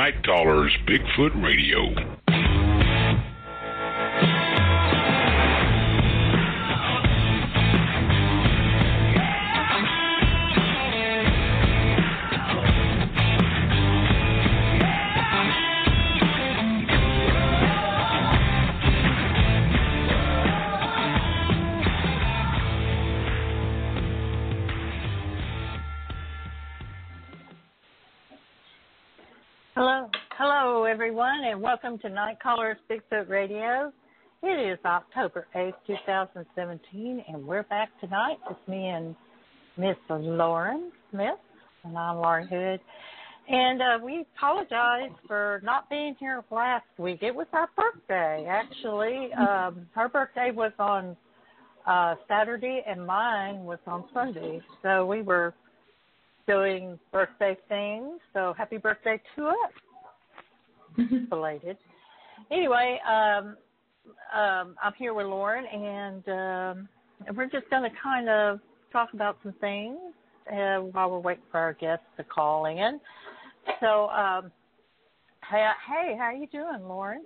Nite Callers Bigfoot Radio. Everyone, and welcome to Nite Callers Bigfoot Radio. It is October 8th, 2017, and we're back tonight. It's me and Miss Lauren Smith, and I'm Lauren Hood. And we apologize for not being here last week. It was our birthday, actually. Her birthday was on Saturday, and mine was on Sunday. So we were doing birthday things. So happy birthday to us. Belated. Anyway, I'm here with Lauren, and we're just going to kind of talk about some things while we're waiting for our guests to call in. So, hey, how you doing, Lauren?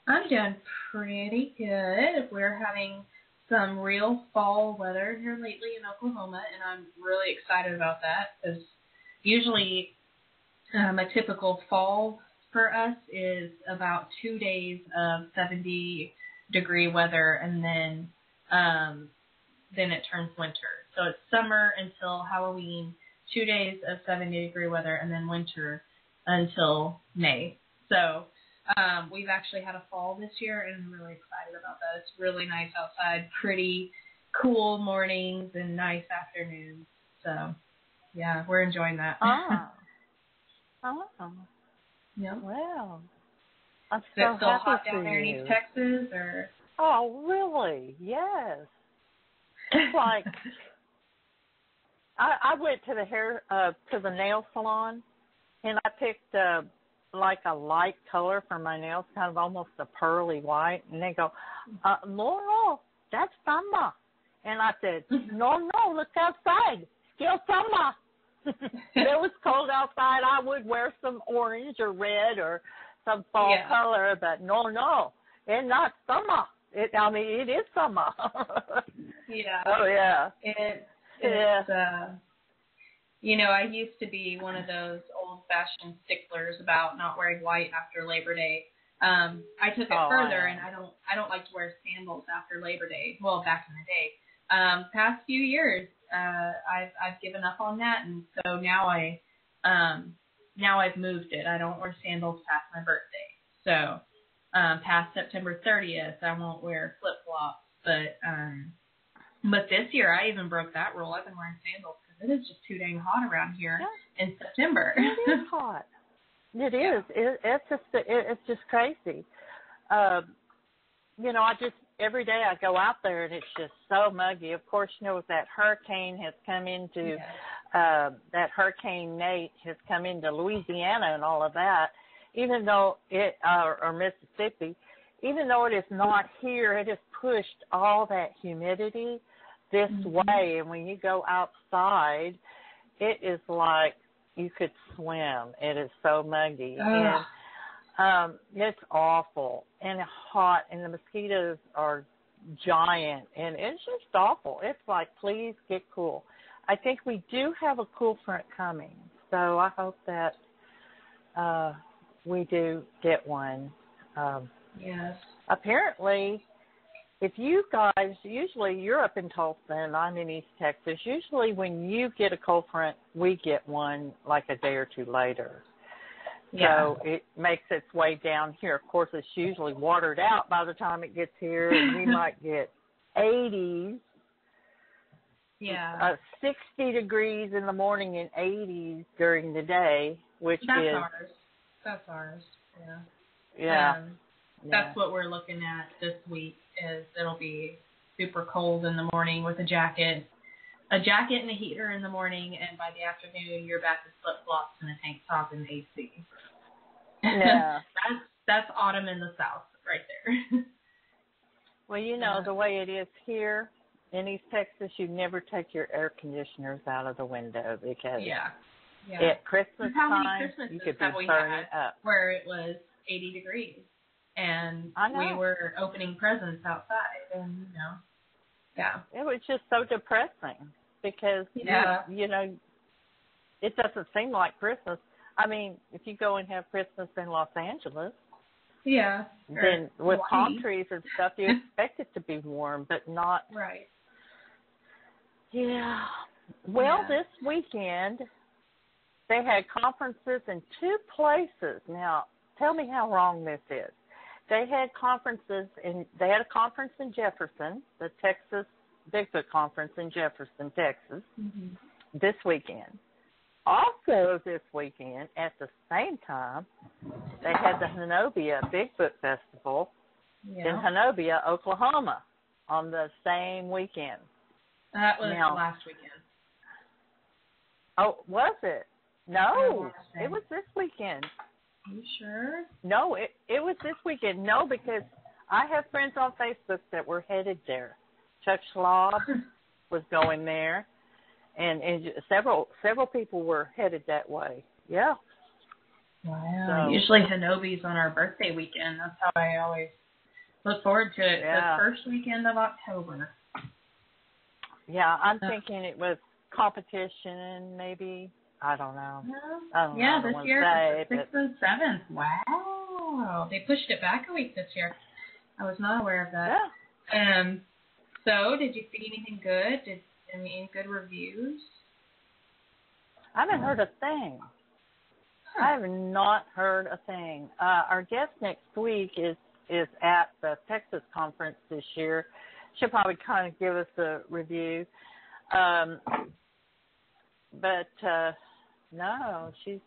I'm doing pretty good. We're having some real fall weather here lately in Oklahoma, and I'm really excited about that because usually a typical fall for us is about 2 days of 70-degree weather, and then it turns winter. So it's summer until Halloween, 2 days of 70-degree weather, and then winter until May. So we've actually had a fall this year, and I'm really excited about that. It's really nice outside, pretty cool mornings and nice afternoons. So, yeah, we're enjoying that. Yep. Well, I'm so happy still hot down there in East Texas, or? Oh, really? Yes. It's like I went to the nail salon, and I picked like a light color for my nails, kind of almost a pearly white, and they go, "Laurel, that's summer," and I said, "No, look outside, still summer." If it was cold outside, I would wear some orange or red or some fall color, but no, it's not summer. It is summer. Yeah. Oh, yeah. It's I used to be one of those old-fashioned sticklers about not wearing white after Labor Day. I took it further, and I don't like to wear sandals after Labor Day. Well, back in the day. Past few years, I've given up on that, and so now I've moved it. I don't wear sandals past my birthday. So past September 30th, I won't wear flip-flops. But this year, I even broke that rule. I've been wearing sandals because it is just too dang hot around here in September. It is hot. It is. It's just crazy. Every day I go out there and it's just so muggy. Of course, that hurricane has come into, that Hurricane Nate has come into Louisiana and all of that, even though or Mississippi, even though it is not here, it has pushed all that humidity this way. And when you go outside, it is like you could swim. It is so muggy. And it's awful and hot, and the mosquitoes are giant, and it's just awful. It's like, please get cool. I think we do have a cool front coming, so I hope that we do get one. Yes. Apparently, if you guys, usually you're up in Tulsa and I'm in East Texas, usually when you get a cold front, we get one like a day or two later. So it makes its way down here. Of course, it's usually watered out by the time it gets here, and we might get 80s, 60 degrees in the morning and 80s during the day, which is... That's ours. Yeah. That's what we're looking at this week, is it'll be super cold in the morning with a jacket and a heater in the morning, and by the afternoon, you're back in flip-flops and a tank top and AC. Yeah. That's autumn in the South right there. Well, the way it is here in East Texas, you never take your air conditioners out of the window because At Christmas How many time, Christmases you could be have we burning had up. where it was 80 degrees and we were opening presents outside, and It was just so depressing because you know, it doesn't seem like Christmas. I mean, if you go and have Christmas in Los Angeles, then with palm trees and stuff, you expect it to be warm, but not. Right. Yeah. Well, this weekend they had conferences in 2 places. Now, tell me how wrong this is. They had they had a conference in Jefferson, the Texas Bigfoot Conference in Jefferson, Texas, this weekend. Also this weekend, at the same time, they had the Honobia Bigfoot Festival in Honobia, Oklahoma, on the same weekend. That was last weekend. Oh, was it? No, it was this weekend. Are you sure? No, it was this weekend. No, because I have friends on Facebook that were headed there. Chuck Schwab was going there, and several people were headed that way. Yeah. Wow. So, usually Hanobi's on our birthday weekend. That's how I always look forward to it. The first weekend of October. Yeah, I'm thinking it was competition, maybe. I don't know. This year it's the 6th and 7th. Wow. They pushed it back a week this year. I was not aware of that. Yeah. So, did you see anything good? Any good reviews? I haven't heard a thing. I have not heard a thing. Our guest next week is at the Texas conference this year. She'll probably kind of give us a review. But no, she's,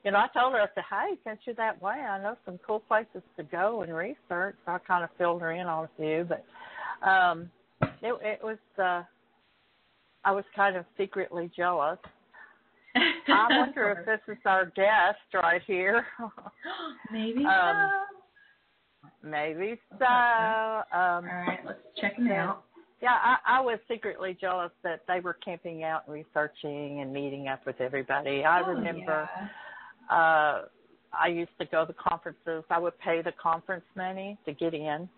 I told her, I said, hey, since you're that way, I know some cool places to go and research. So I kind of filled her in on a few, but it was, I was kind of secretly jealous. I wonder if this is our guest right here. Maybe so. Maybe so. All right, let's check them out. Yeah, I was secretly jealous that they were camping out and researching and meeting up with everybody. I remember I used to go to conferences. I would pay the conference money to get in.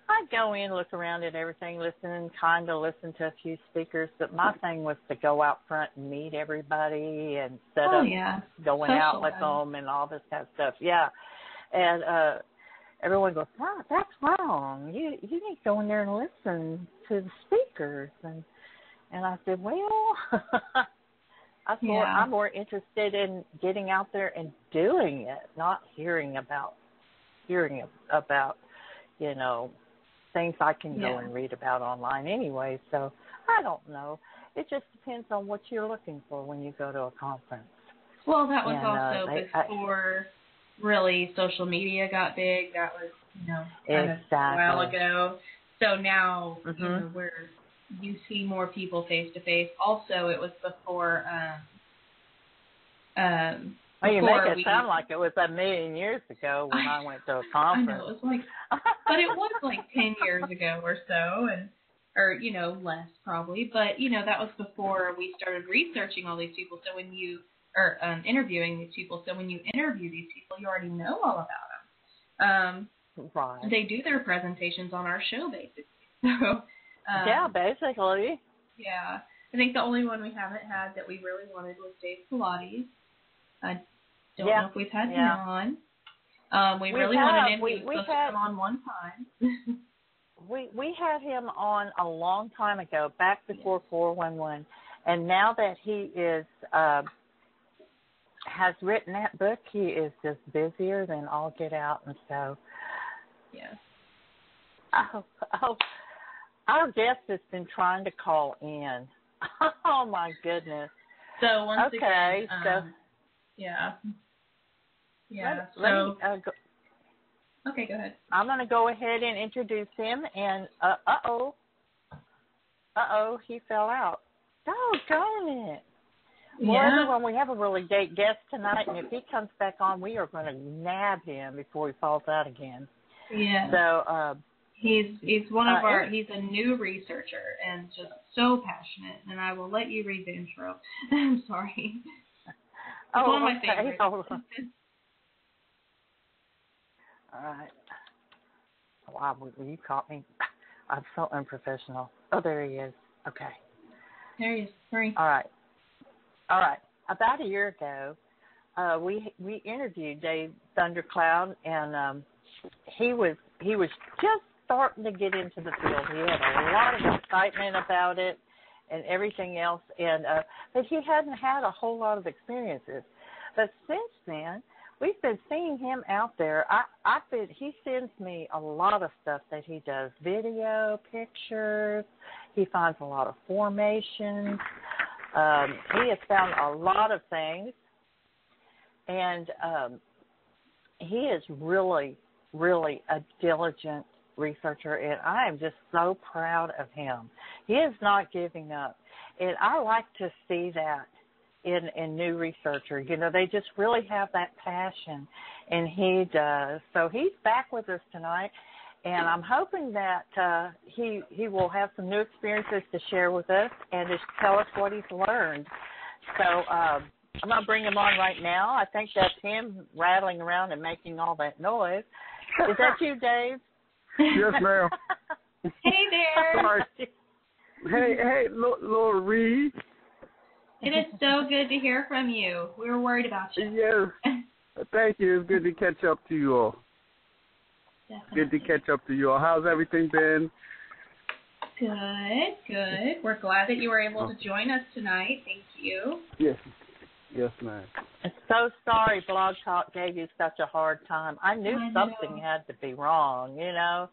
I'd go in, look around at everything, listen to a few speakers, but my thing was to go out front and meet everybody and set up, going out with them and all this kind of stuff. Yeah. And everyone goes, wow, that's wrong. You need to go in there and listen to the speakers. And I said, well, I'm more interested in getting out there and doing it, not hearing about, things I can go and read about online anyway. So I don't know. It just depends on what you're looking for when you go to a conference. Well, that was also before really social media got big. That was, kind of a while ago. So now, where you see more people face to face. Also, it was before. Well, you make it sound like it was a million years ago when I went to a conference. I know, it was but it was like 10 years ago or so, or less probably. But that was before we started researching all these people. So when you interviewing these people, so when you interview these people, you already know all about them. Right. They do their presentations on our show, basically. So. Basically. Yeah, I think the only one we haven't had that we really wanted was Dave Thundercloud. I don't know if we've had him on. We really wanted him. He was supposed to come on one time. we had him on a long time ago, back before 411, and now that he is has written that book, he is just busier than all get out, and so. Yeah. Oh, our guest has been trying to call in. Oh my goodness. So once again. Yeah. Yeah. Okay, go ahead. I'm going to go ahead and introduce him, and he fell out. Doggone it. Well, everyone, we have a really great guest tonight, and if he comes back on, we are going to nab him before he falls out again. Yeah. So he's one of our. He's a new researcher and just so passionate. And I will let you read the intro. I'm sorry. It's one of my favorites. Hold on. All right. Wow, you caught me. I'm so unprofessional. Oh, there he is. Okay. There he is. Hurry. All right. About a year ago, we interviewed Dave Thundercloud, and he was just starting to get into the field. He had a lot of excitement about it and everything else, and but he hadn't had a whole lot of experiences. But since then, we've been seeing him out there. He sends me a lot of stuff that he does, video, pictures. He finds a lot of formations. He has found a lot of things, and he is really, really a diligent researcher, and I am just so proud of him. He is not giving up, and I like to see that in new researchers. You know, they just really have that passion, and he does. So he's back with us tonight, and I'm hoping that he will have some new experiences to share with us and just tell us what he's learned. So I'm going to bring him on right now. I think that's him rattling around and making all that noise. Is that you, Dave? Yes, ma'am. Hey there. Sorry. Hey, Lori. It is so good to hear from you. We were worried about you. Yes. Thank you. It's good to catch up to you all. Definitely. Good to catch up to you all. How's everything been? Good. We're glad that you were able to join us tonight. Thank you. Yes, ma'am. I'm so sorry Blog Talk gave you such a hard time. I knew something had to be wrong, you know.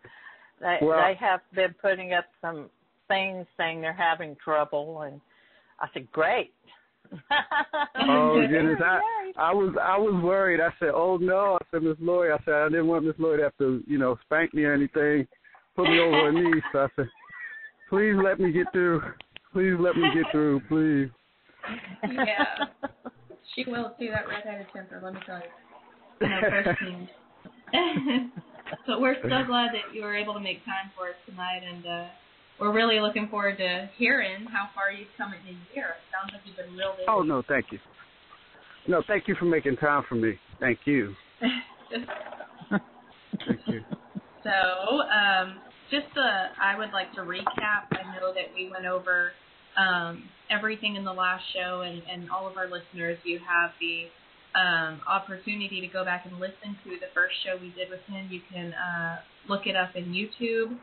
They have been putting up some things saying they're having trouble, and I said, great. Oh, goodness. I was worried. I said, oh, no. I said, Miss Lori, I didn't want Miss Lori to have to, spank me or anything, put me over her knees. So I said, please let me get through. Please let me get through, please. Yeah. She will too, that red-headed temper, let me tell you. No, first thing. So we're so glad that you were able to make time for us tonight, and we're really looking forward to hearing how far you've come in a year. It sounds like you've been real busy. Oh, no, thank you. No, thank you for making time for me. Thank you. Thank you. So, I would like to recap. I know that we went over everything in the last show, and all of our listeners, you have the opportunity to go back and listen to the first show we did with him. You can look it up in YouTube.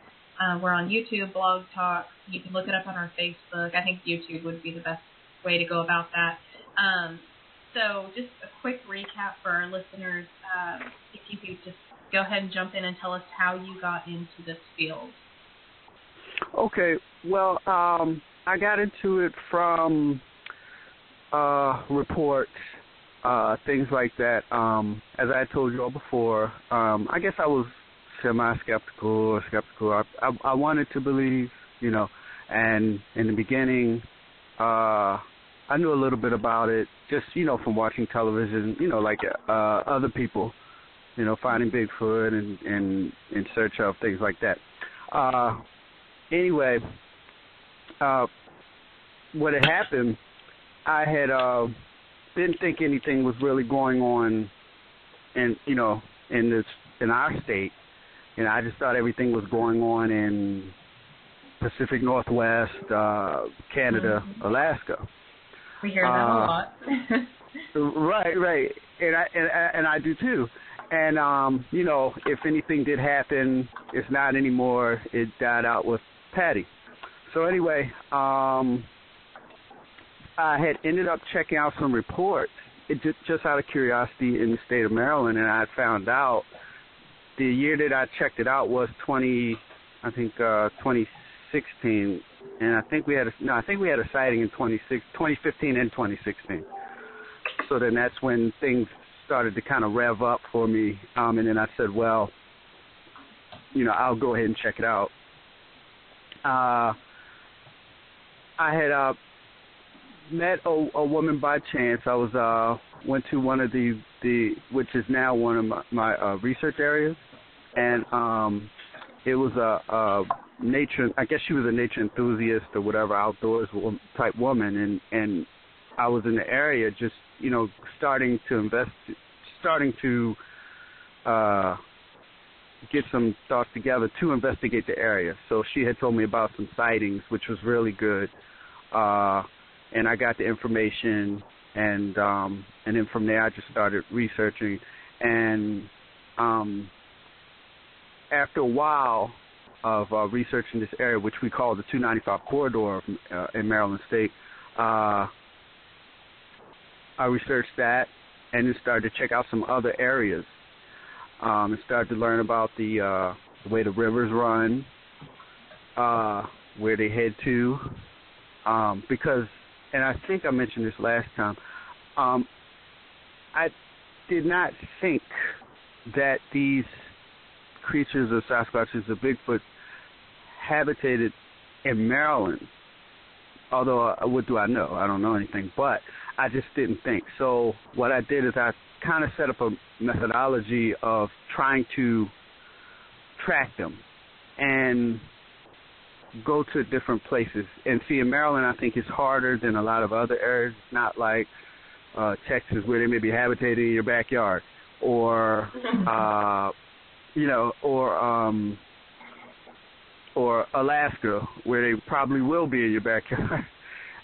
We're on YouTube, Blog Talk. You can look it up on our Facebook. I think YouTube would be the best way to go about that. So just a quick recap for our listeners. If you could just go ahead and jump in and tell us how you got into this field. Okay. Well, I got into it from reports, things like that. As I told you all before, I guess I was semi-skeptical or skeptical. I wanted to believe, and in the beginning, I knew a little bit about it just, from watching television, like other people, finding Bigfoot and in search of things like that. Anyway, what had happened, I had didn't think anything was really going on in our state. I just thought everything was going on in Pacific Northwest, Canada, Alaska. We hear that a lot. Right, and I do too. And if anything did happen, it's not anymore. It died out with Patty. So anyway, I had ended up checking out some reports, just out of curiosity, in the state of Maryland, and I found out the year that I checked it out was 2016, and I think we had a sighting in 2015 and 2016. So then that's when things started to kind of rev up for me, and then I said, well, I'll go ahead and check it out. I had met a woman by chance. I went to one of the which is now one of my research areas, and it was a nature. I guess she was a nature enthusiast or whatever, outdoors type woman, and I was in the area, just starting to get some thoughts together to investigate the area. So she had told me about some sightings, which was really good, and I got the information, and then from there I just started researching, and after a while of researching this area, which we call the 295 corridor in Maryland State, I researched that and then started to check out some other areas, and started to learn about the way the rivers run, where they head to, because, and I think I mentioned this last time, I did not think that these creatures or Sasquatches or Bigfoot habitated in Maryland. Although, what do I know? I don't know anything, but I just didn't think. So what I did is I kind of set up a methodology of trying to track them and go to different places. And see, in Maryland, I think it's harder than a lot of other areas. It's not like Texas, where they may be habitated in your backyard, or or Alaska, where they probably will be in your backyard,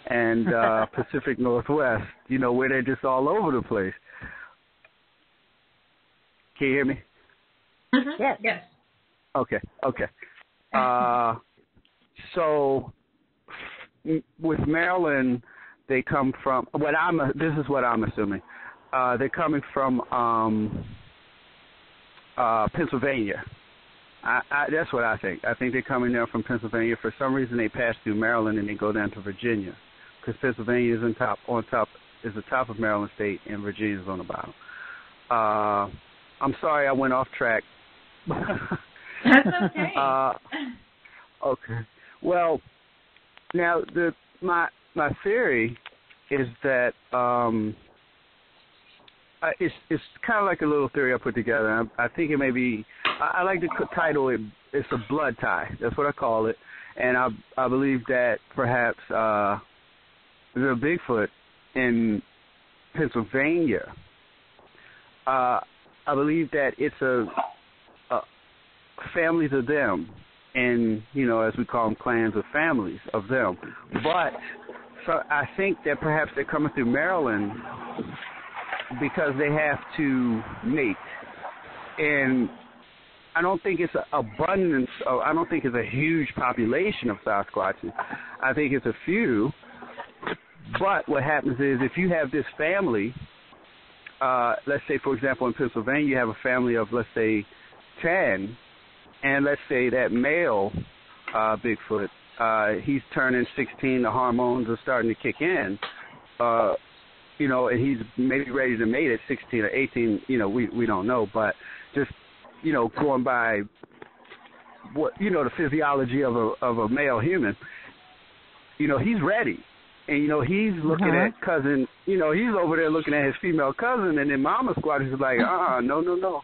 and Pacific Northwest, where they're just all over the place. Can you hear me? Mm-hmm. Yes. Okay. So with Maryland, they come from this is what I'm assuming. They're coming from Pennsylvania. That's what I think. I think they're coming down from Pennsylvania. For some reason, they pass through Maryland and they go down to Virginia, because Pennsylvania is is the top of Maryland State, and Virginia is on the bottom. I'm sorry I went off track. That's okay. Okay. Well, now my theory is that it's kind of like a little theory I put together. I think it may be. I like to title it. It's a blood tie. That's what I call it. And I believe that perhaps the Bigfoot in Pennsylvania. I believe that it's a families of them, and as we call them, clans of families of them. But so I think that perhaps they're coming through Maryland because they have to mate, and I don't think it's an abundance I don't think it's a huge population of Sasquatches. I think it's a few. But what happens is, if you have this family, let's say, for example, in Pennsylvania, you have a family of, let's say, 10, and let's say that male Bigfoot, he's turning 16, the hormones are starting to kick in, and he's maybe ready to mate at 16 or 18, we don't know, but just, going by what, the physiology of a male human, he's ready. And, he's looking at cousin, he's over there looking at his female cousin, and then Mama Squad is like, no.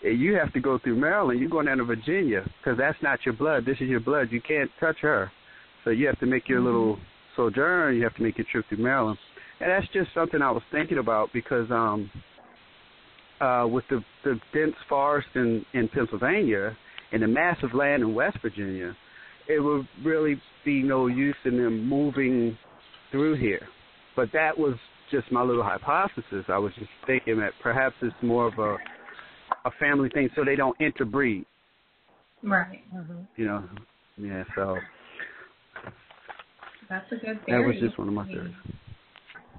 You have to go through Maryland. You're going down to Virginia, because that's not your blood. This is your blood. You can't touch her. So you have to make your little sojourn. You have to make your trip through Maryland. And that's just something I was thinking about, because with the dense forest in Pennsylvania and the massive land in West Virginia, it would really be no use in them moving through here. But that was just my little hypothesis. I was just thinking that perhaps it's more of a family thing, so they don't interbreed. Right. Mm-hmm. Yeah, so that's a good theory. That was just one of my theories.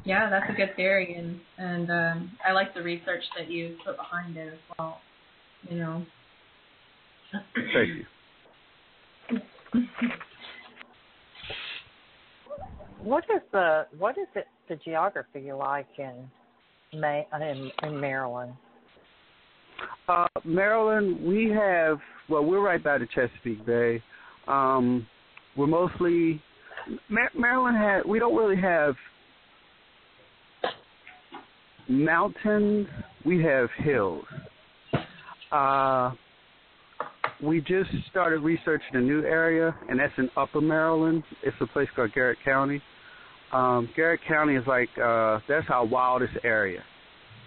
Yeah, that's a good theory, and I like the research that you put behind it as well. Thank you. What is the geography like in Maryland? Maryland, we're right by the Chesapeake Bay. We're mostly Maryland we don't really have mountains. We have hills. We just started researching a new area, and that's in Upper Maryland. It's a place called Garrett County. Garrett County is like, that's our wildest area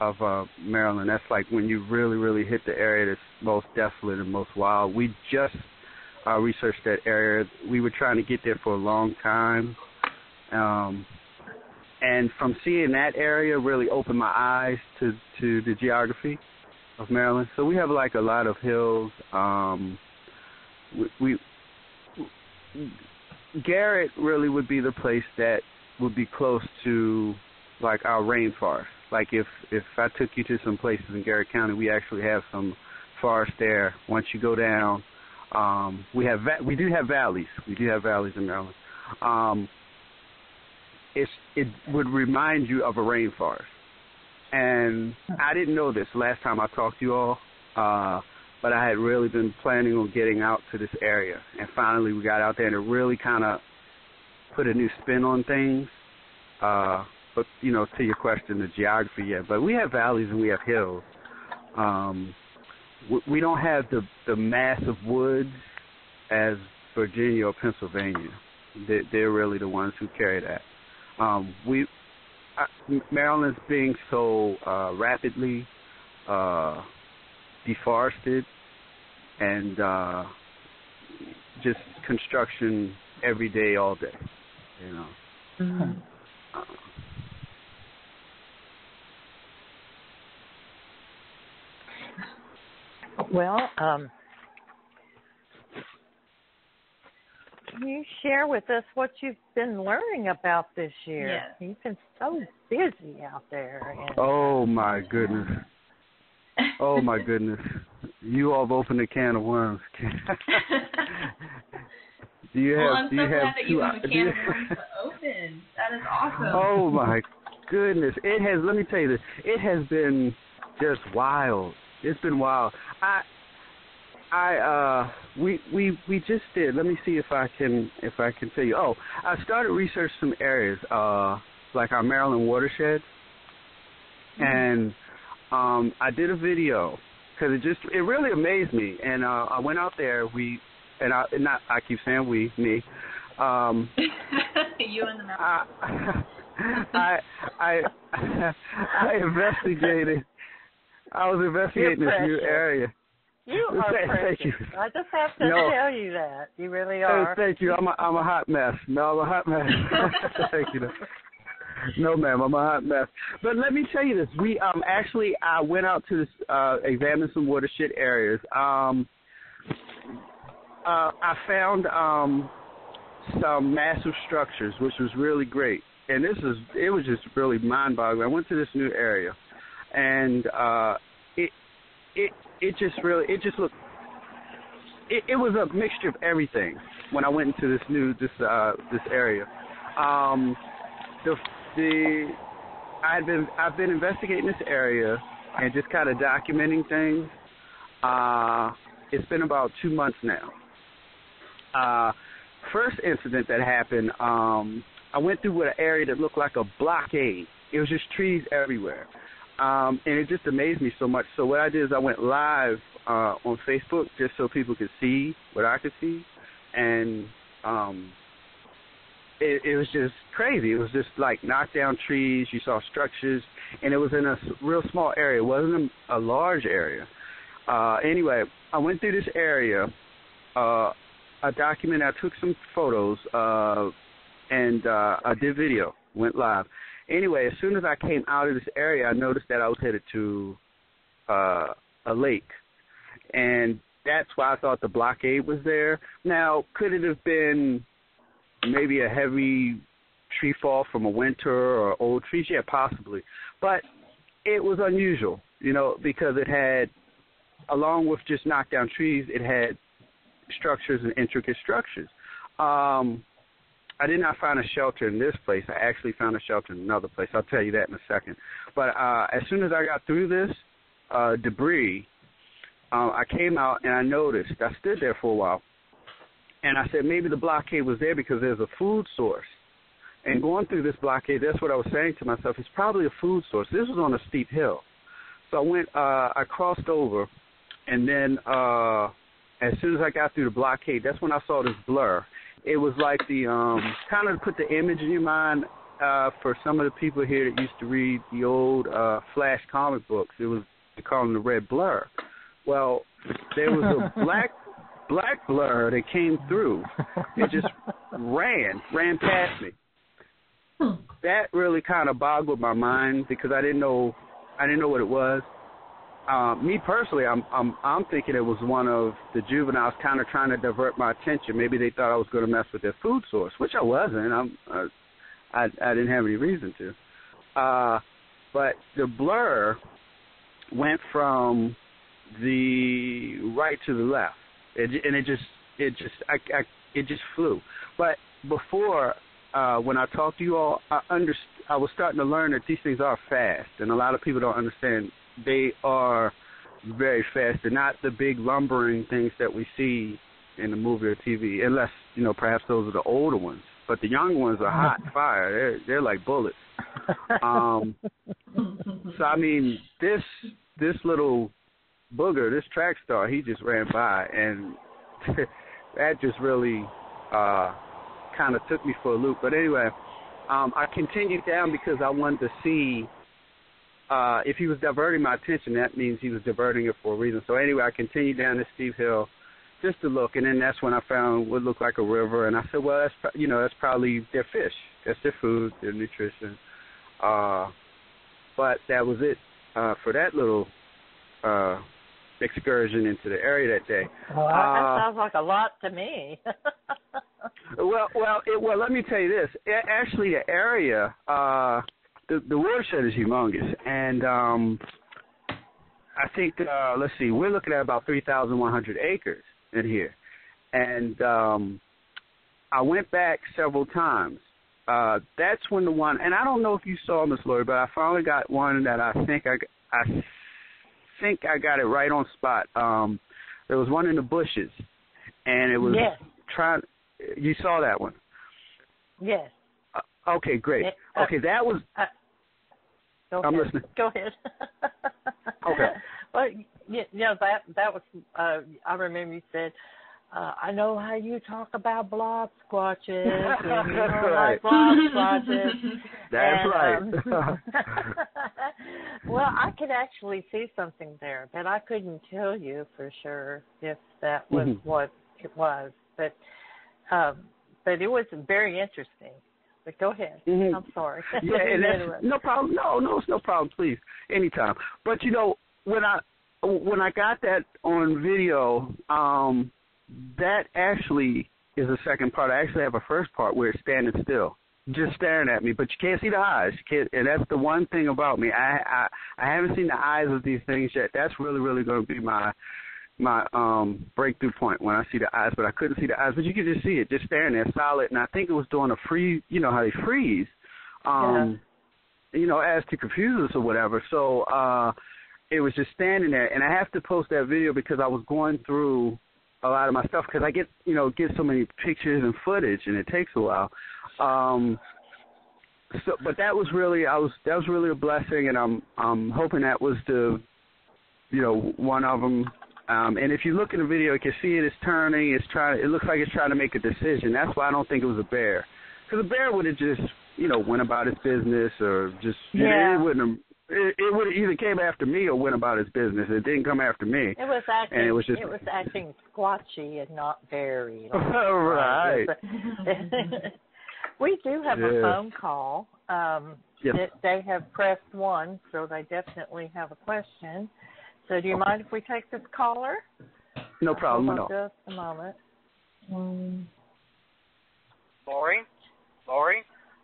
of Maryland. That's like when you really, really hit the area that's most desolate and most wild. We just researched that area. We were trying to get there for a long time. And from seeing that area really opened my eyes to the geography of Maryland. So we have like a lot of hills. Garrett really would be the place that would be close to like our rainforest. Like if I took you to some places in Garrett County, we actually have some forest there. Once you go down, we do have valleys. We do have valleys in Maryland. It would remind you of a rainforest. And I didn't know this last time I talked to you all, but I had really been planning on getting out to this area. And finally we got out there, and it really kind of put a new spin on things. But, you know, to your question, the geography, yeah. But we have valleys and we have hills. We don't have the massive woods as Virginia or Pennsylvania. They're really the ones who carry that. Maryland's being so rapidly deforested and just construction every day, all day, you know. Mm-hmm. Well, can you share with us what you've been learning about this year? Yes. You've been so busy out there. Oh, my goodness. Oh, my goodness. You all have opened a can of worms. Do you have, I'm so glad that you have a can of worms to open. That is awesome. Oh, my goodness. It has, let me tell you this, it has been just wild. It's been wild. We just did. Let me see if I can tell you. Oh, I started researching some areas, like our Maryland watershed, and I did a video because it really amazed me. And I went out there. I keep saying we, me. You and the mountain. I investigated. I was investigating this new area. You are precious. Thank you. I just have to tell you that. You really are. Thank you. I'm a hot mess. No, I'm a hot mess. Thank you. No, ma'am, I'm a hot mess. But let me tell you this. We actually I went out to this, examine some watershed areas. I found some massive structures, which was really great. And it was just really mind-boggling. I went to this new area, and it just looked. It was a mixture of everything when I went into this area. I've been investigating this area and just kind of documenting things. It's been about 2 months now. First incident that happened, I went through an area that looked like a blockade. It was just trees everywhere. And it just amazed me so much. So what I did is I went live on Facebook just so people could see what I could see. And it was just crazy. It was just like knocked down trees. You saw structures. And it was in a real small area. It wasn't a large area. Anyway, I went through this area. I took some photos, and I did video, went live. Anyway, as soon as I came out of this area, I noticed that I was headed to a lake. And that's why I thought the blockade was there. Now, could it have been maybe a heavy tree fall from a winter or old trees? Yeah, possibly. But it was unusual, because it had, along with just knocked down trees, it had structures and intricate structures. I did not find a shelter in this place. I actually found a shelter in another place. I'll tell you that in a second. But as soon as I got through this debris, I came out and I noticed. I stood there for a while, and I said maybe the blockade was there because there's a food source. And going through this blockade, that's what I was saying to myself. It's probably a food source. This was on a steep hill. So I crossed over, and then as soon as I got through the blockade, that's when I saw this blur. It was like the kind of put the image in your mind for some of the people here that used to read the old Flash comic books, they call them the Red Blur. Well, there was a black blur that came through. It just ran past me. That really kind of boggled my mind because I didn't know what it was. Me personally, I'm thinking it was one of the juveniles kind of trying to divert my attention. Maybe they thought I was going to mess with their food source, which I wasn't. I didn't have any reason to. But the blur went from the right to the left, and it just flew. But before, when I talked to you all, I was starting to learn that these things are fast, and a lot of people don't understand. They are very fast. They're not the big lumbering things that we see in the movie or TV, unless, perhaps those are the older ones. But the young ones are hot fire. They're like bullets. So, I mean, this little booger, this track star, he just ran by, and that just really kind of took me for a loop. But anyway, I continued down because I wanted to see if he was diverting my attention. That means he was diverting it for a reason. So anyway, I continued down this steep hill just to look, and then that's when I found what looked like a river, and I said, well, that's probably their fish. That's their food, their nutrition. But that was it for that little excursion into the area that day. Well, that sounds like a lot to me. Well, let me tell you this. Actually, the area, the watershed is humongous, and I think, let's see, we're looking at about 3,100 acres in here, and I went back several times. That's when the one, and I don't know if you saw Miss Lori, but I finally got one that I think I got it right on spot. There was one in the bushes, and it was trying. You saw that one? Yes. Okay, great. Okay, that was. I'm listening. Go ahead. Okay. Well, that was. I remember you said, I know how you talk about blob squatches. And you don't like blob squatches. That's right. Well, I could actually see something there, but I couldn't tell you for sure if that was what it was. But it was very interesting. But go ahead. I'm sorry. Yeah, and that's no problem. No, it's no problem. Please, anytime. But when I got that on video, that actually is the second part. I actually have a first part where it's standing still, just staring at me, but you can't see the eyes. And that's the one thing about me. I haven't seen the eyes of these things yet. That's really, really going to be my breakthrough point when I see the eyes, but I couldn't see the eyes. But you could just see it, just staring there, solid. And I think it was doing a freeze. You know how they freeze, as to confuse us or whatever. So it was just standing there, and I have to post that video because I was going through a lot of my stuff because I get so many pictures and footage, and it takes a while. But that was really a blessing, and I'm hoping that was the one of them. And if you look in the video, you can see it is turning. It looks like it's trying to make a decision. That's why I don't think it was a bear, because a bear would have just went about its business, or just it wouldn't have. It would have either came after me or went about its business. It didn't come after me. It was acting squatchy and not very. Right. We do have a phone call. They have pressed 1, so they definitely have a question. So do you mind if we take this caller? No problem at all. Just a moment. Lori?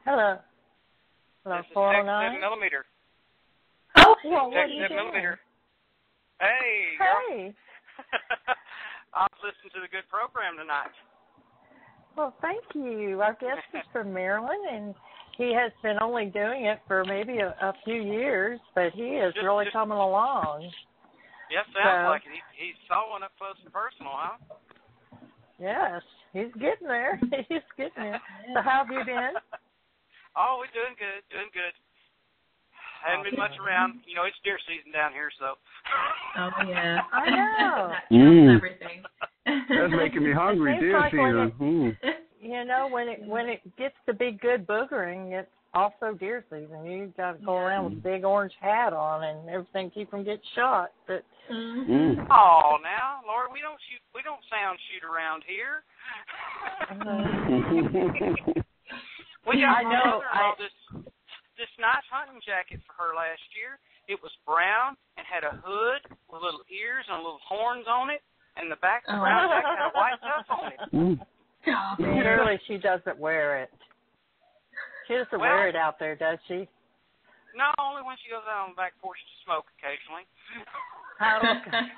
Hello. Hello, this is 409? 7 millimeter. Oh, well, what are you 7 doing? millimeter. Hey. Hey. I was listening to the good program tonight. Well, thank you. Our guest is from Maryland, and he has been only doing it for maybe a few years, but he is really coming along. Yes, sounds like it. He saw one up close and personal, huh? Yes, he's getting there. He's getting there. So how have you been? Oh, we're doing good. Haven't been much around. It's deer season down here, so. Oh, yeah. I know. That trumps everything. That's making me hungry, deer season. When it gets to be good boogering, also deer season. You got to go around with a big orange hat on and everything, keep from getting shot. But oh, now, Lord, we don't sound shoot around here. We got this nice hunting jacket for her last year. It was brown and had a hood with little ears and little horns on it, and the back of the brown jacket had a white tuck on it. Surely she doesn't wear it. She doesn't wear it out there, does she? No, only when she goes out on the back porch to smoke occasionally. Oh, God.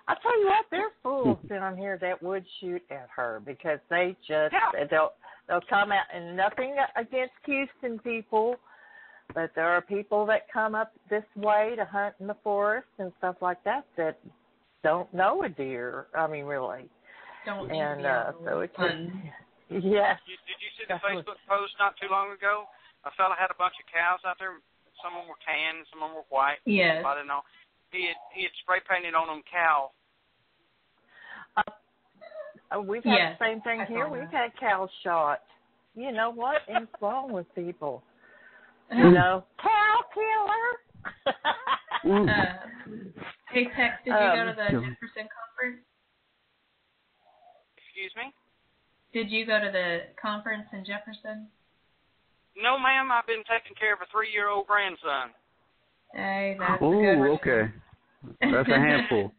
I tell you what, there are fools down here that would shoot at her because they just they'll come out, and nothing against Houston people, but there are people that come up this way to hunt in the forest and stuff like that don't know a deer. I mean, really. So it's fun. Yes. Did you see the Facebook post not too long ago? A fella had a bunch of cows out there. Some of them were tan, some of them were white. Yes. I don't know. He had spray painted on them cow. We've had the same thing here. We've had cows shot. You know what is wrong with people? You know, cow killer. Hey, Tex, did you go to the Jefferson conference? Excuse me? Did you go to the conference in Jefferson? No, ma'am. I've been taking care of a 3-year-old grandson. Hey, that's a good one. Okay. That's a handful.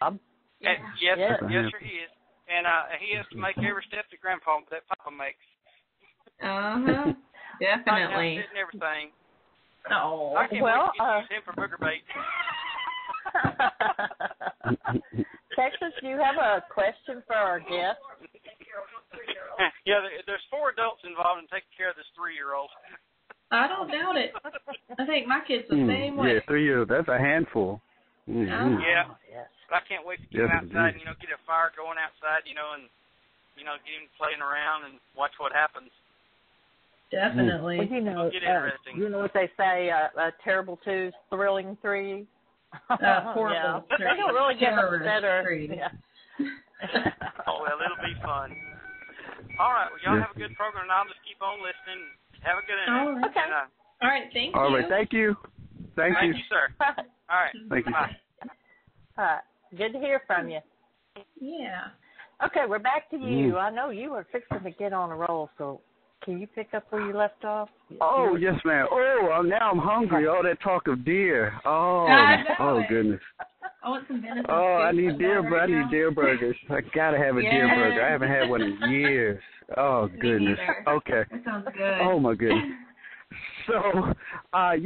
Yes, sir, he is. And he has to make every step that Papa makes. Definitely. And everything. Oh, I can't wait to use him for booger bait. Texas, do you have a question for our guest? Yeah, there's 4 adults involved in taking care of this 3-year-old. I don't doubt it. I think my kid's the same way. Yeah, 3 years. That's a handful. Yeah. But I can't wait to get him outside and, get a fire going outside, and, get him playing around and watch what happens. Definitely. Well, get interesting. You know what they say, terrible 2's thrilling 3. Horrible. They don't really get much better. Yeah. Oh, well, it'll be fun. All right, well, y'all have a good program, and I'll just keep on listening. Have a good night. All right. Okay. All right, thank you. All right, thank you. Thank you. Thank you, sir. All right. Thank you. Bye. Good to hear from you. Yeah. Okay, we're back to you. I know you were fixing to get on a roll, so can you pick up where you left off? Oh, yes, ma'am. Oh, now I'm hungry. All that talk of deer. Oh, goodness. I want some venison. Oh, I need deer burgers. I got to have a deer burger. I haven't had one in years. Oh, goodness. Okay. That sounds good. Oh, my goodness. So, I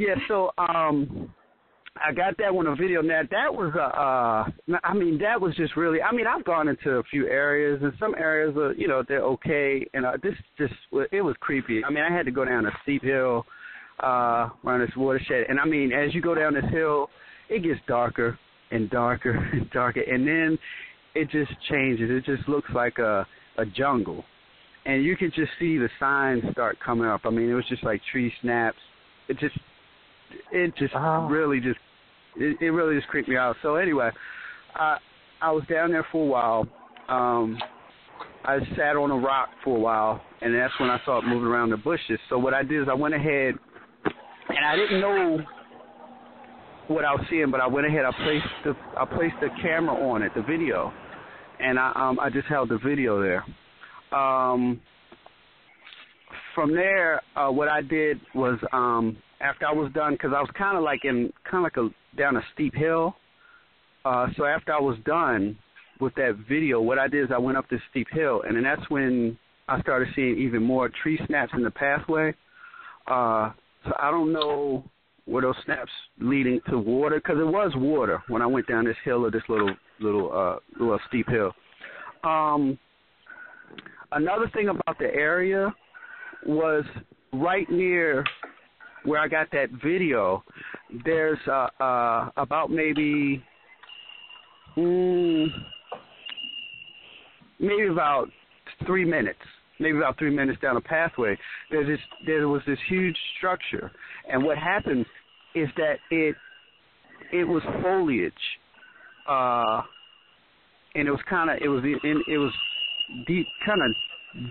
got that one on video. Now, that was, that was just really, I've gone into a few areas, and some areas are, they're okay, and it was creepy. I had to go down a steep hill around this watershed, and as you go down this hill, it gets darker and darker and darker, and then it just changes. It just looks like a jungle, and you can just see the signs start coming up. It was just like tree snaps. It really just creeped me out. So anyway, I was down there for a while. I sat on a rock for a while, and that's when I started moving around the bushes. So what I did is I went ahead, and I didn't know what I was seeing, but I went ahead. I placed the camera on it, the video, and I just held the video there. From there, what I did was after I was done, because I was kind of like down a steep hill. So after I was done with that video, what I did is I went up this steep hill, and then that's when I started seeing even more tree snaps in the pathway. So I don't know were those snaps leading to water, because it was water when I went down this hill, or this little steep hill. Another thing about the area was right near where I got that video, there's about maybe about 3 minutes. Maybe about 3 minutes down the pathway, there was this huge structure, and what happened is that it was foliage, and it was deep, kind of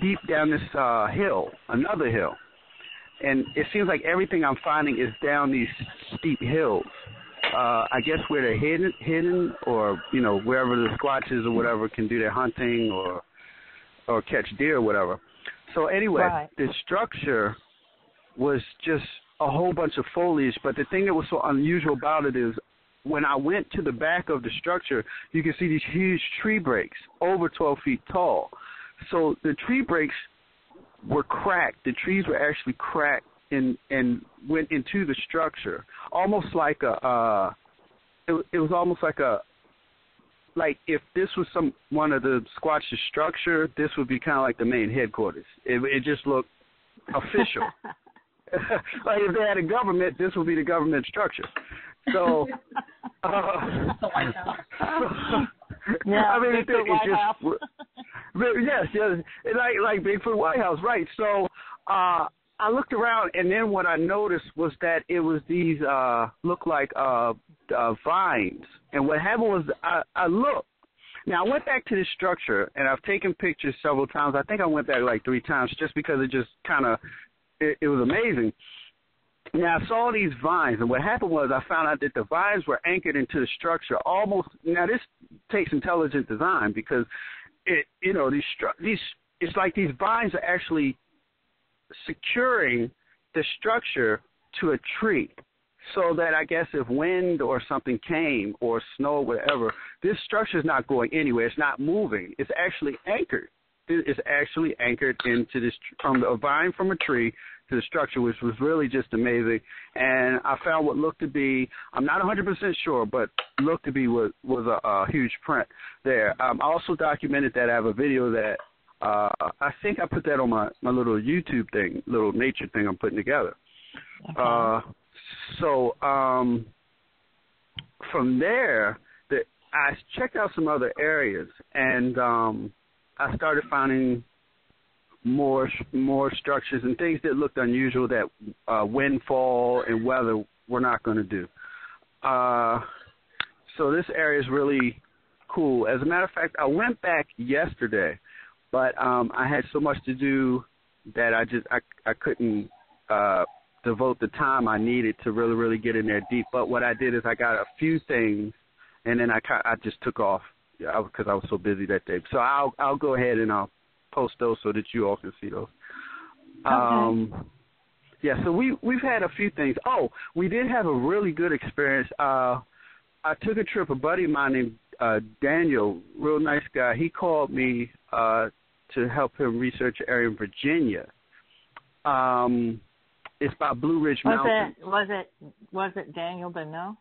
deep down this hill, another hill, and it seems like everything I'm finding is down these steep hills. I guess where they're hidden, or wherever the squatches or whatever can do their hunting or catch deer or whatever. So anyway, the structure was just a whole bunch of foliage. But the thing that was so unusual about it is when I went to the back of the structure, you can see these huge tree breaks over 12 feet tall. So the tree breaks were cracked. The trees were actually cracked and went into the structure, almost like it was almost like if this was one of the Squatch's structure, this would be kind of like the main headquarters. It just looked official. Like if they had a government, this would be the government structure. So, the White House. Yeah, I mean, Bigfoot White House. Yes, like Bigfoot White House, right? So, I looked around, and then what I noticed was that it was these looked like vines. And what happened was I looked. Now, I went back to this structure, and I've taken pictures several times. I think I went back like 3 times just because it just kind of, it was amazing. Now, I saw these vines, and what happened was I found out that the vines were anchored into the structure almost. Now, this takes intelligent design because, it's like these vines are actually securing the structure to a tree so that I guess if wind or something came or snow or whatever, this structure is not going anywhere. It's not moving. It's actually anchored. It's actually anchored into this from a vine from a tree to the structure, which was really just amazing. And I found what looked to be, I'm not 100% sure, but looked to be was a huge print there. I also documented that. I have a video that I think I put that on my little YouTube thing, little nature thing I'm putting together. Okay. So from there, I checked out some other areas, and I started finding more structures and things that looked unusual that windfall and weather were not going to do. So this area is really cool. As a matter of fact, I went back yesterday, but I had so much to do that I couldn't devote the time I needed to really get in there deep. But what I did is I got a few things, and then I just took off because I was so busy that day. So I'll go ahead and I'll post those so that you all can see those. Okay. Yeah, so we've had a few things. Oh, we did have a really good experience. I took a trip. A buddy of mine named Daniel, real nice guy, he called me to help him research an area in Virginia. It's by Blue Ridge Mountain. Was it Daniel Beno?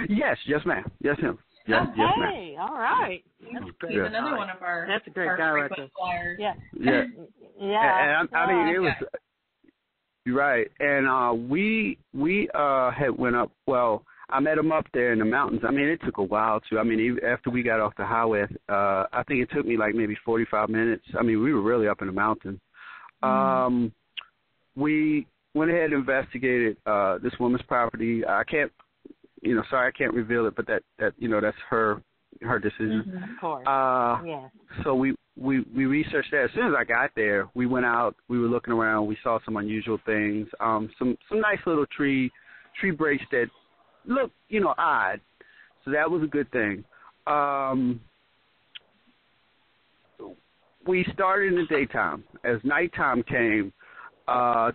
Yes, ma'am. Yes, him. Yes, okay, yes, ma'am. All right. He's another one of our. That's a great guy right there. Flyers. Yeah. Yeah. Yeah. And I mean, it was right. And we had went up. Well, I met him up there in the mountains. I mean, it took a while too. I mean, even after we got off the highway, I think it took me like maybe 45 minutes. I mean, we were really up in the mountain. We went ahead and investigated this woman's property. I can't, sorry, I can't reveal it, but that that's her decision. Mm-hmm, of course. Yes. So we researched that. As soon as I got there, we went out. We were looking around. We saw some unusual things. Some nice little tree breaks that looked, odd. So that was a good thing. We started in the daytime. As nighttime came,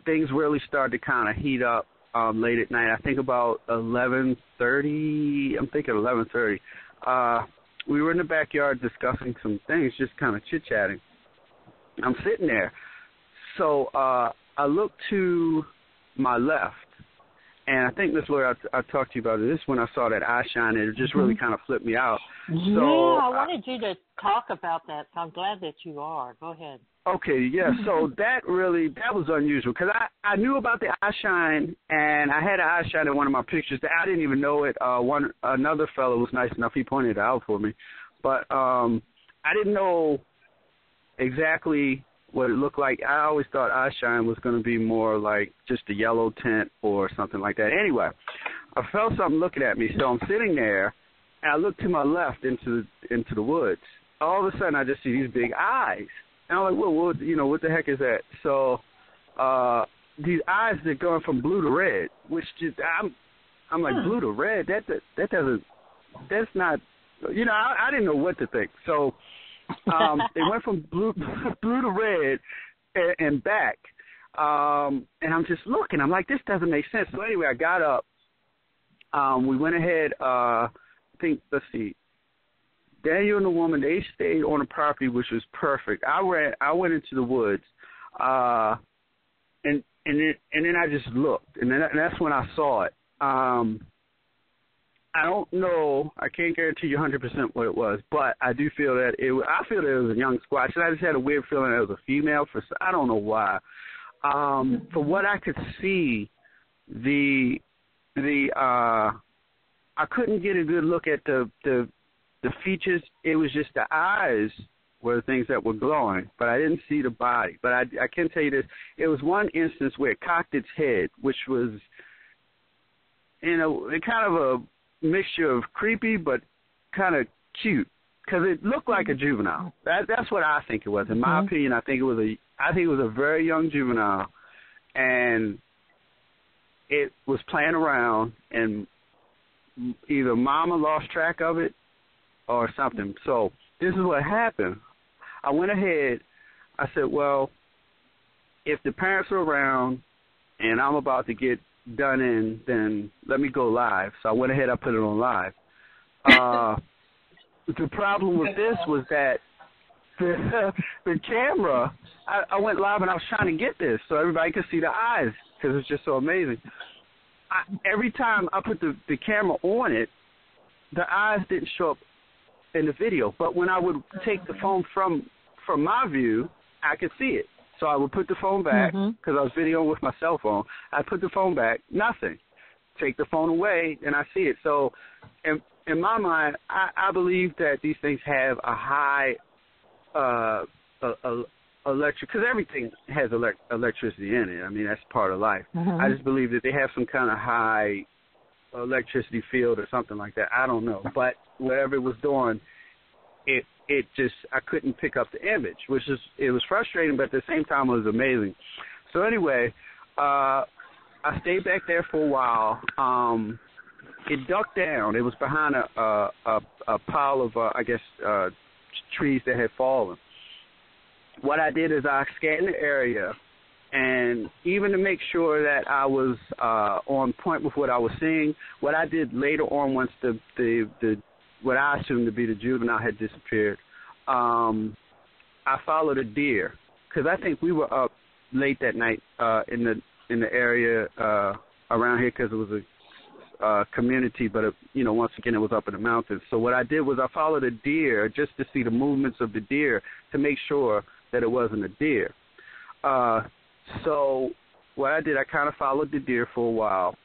things really started to kind of heat up late at night. I think about 11:30. I'm thinking 11:30. We were in the backyard discussing some things, just kind of chit-chatting. I'm sitting there. So I looked to my left, and I think this is where I talked to you about it. This is when I saw that eye shine, and it just really kind of flipped me out. Yeah, So, I wanted you to talk about that, so I'm glad that you are. Go ahead. Okay, yeah, so that was unusual because I knew about the eye shine, and I had an eye shine in one of my pictures. That I didn't even know it. Another fellow was nice enough. He pointed it out for me. But I didn't know exactly what it looked like. I always thought eye shine was going to be more like just a yellow tint or something like that. Anyway, I felt something looking at me, so I'm sitting there, and I look to my left into the woods. All of a sudden, I just see these big eyes. And I'm like, well, what the heck is that? So I these eyes that going from blue to red, which just I'm like blue to red. That doesn't. That's not. You know, I didn't know what to think. So they went from blue to red and back. And I'm just looking. I'm like, this doesn't make sense. So anyway, I got up. We went ahead. I think, let's see. Daniel and the woman, they stayed on the property, which was perfect. I went into the woods, and then I just looked, and that's when I saw it. I don't know. I can't guarantee you 100% what it was, but I do feel that I feel that it was a young squatch, and I just had a weird feeling that it was a female. I don't know why. For what I could see, I couldn't get a good look at the features. It was just the eyes were the things that were glowing, but I didn't see the body. But I can tell you this: it was one instance where it cocked its head, which was, kind of a mixture of creepy but kind of cute, because it looked like a juvenile. That's what I think it was. In my opinion, I think it was a very young juvenile, and it was playing around, and either mama lost track of it or something. So this is what happened. I went ahead. I said, well, if the parents are around and I'm about to get done in, then let me go live. So I went ahead. I put it on live. The problem with this was that the camera, I went live and I was trying to get this so everybody could see the eyes, because it's just so amazing. Every time I put the camera on it, the eyes didn't show up in the video. But when I would take the phone from my view, I could see it. So I would put the phone back, because I was videoing with my cell phone. I put the phone back, nothing. Take the phone away, and I see it. So in my mind, I believe that these things have a high electric, because everything has electricity in it. I mean, that's part of life. I just believe that they have some kind of high electricity field or something like that. I don't know. But whatever it was doing, it just, I couldn't pick up the image, it was frustrating, but at the same time it was amazing. So anyway, I stayed back there for a while. It ducked down. It was behind a pile of, trees that had fallen. What I did is I scanned the area, and even to make sure that I was on point with what I was seeing, what I did later on, once the what I assumed to be the juvenile had disappeared, I followed a deer, because I think we were up late that night in the area around here, because it was a community, but once again it was up in the mountains. So what I did was I followed a deer just to see the movements of the deer, to make sure that it wasn't a deer. So what I did, I kind of followed the deer for a while.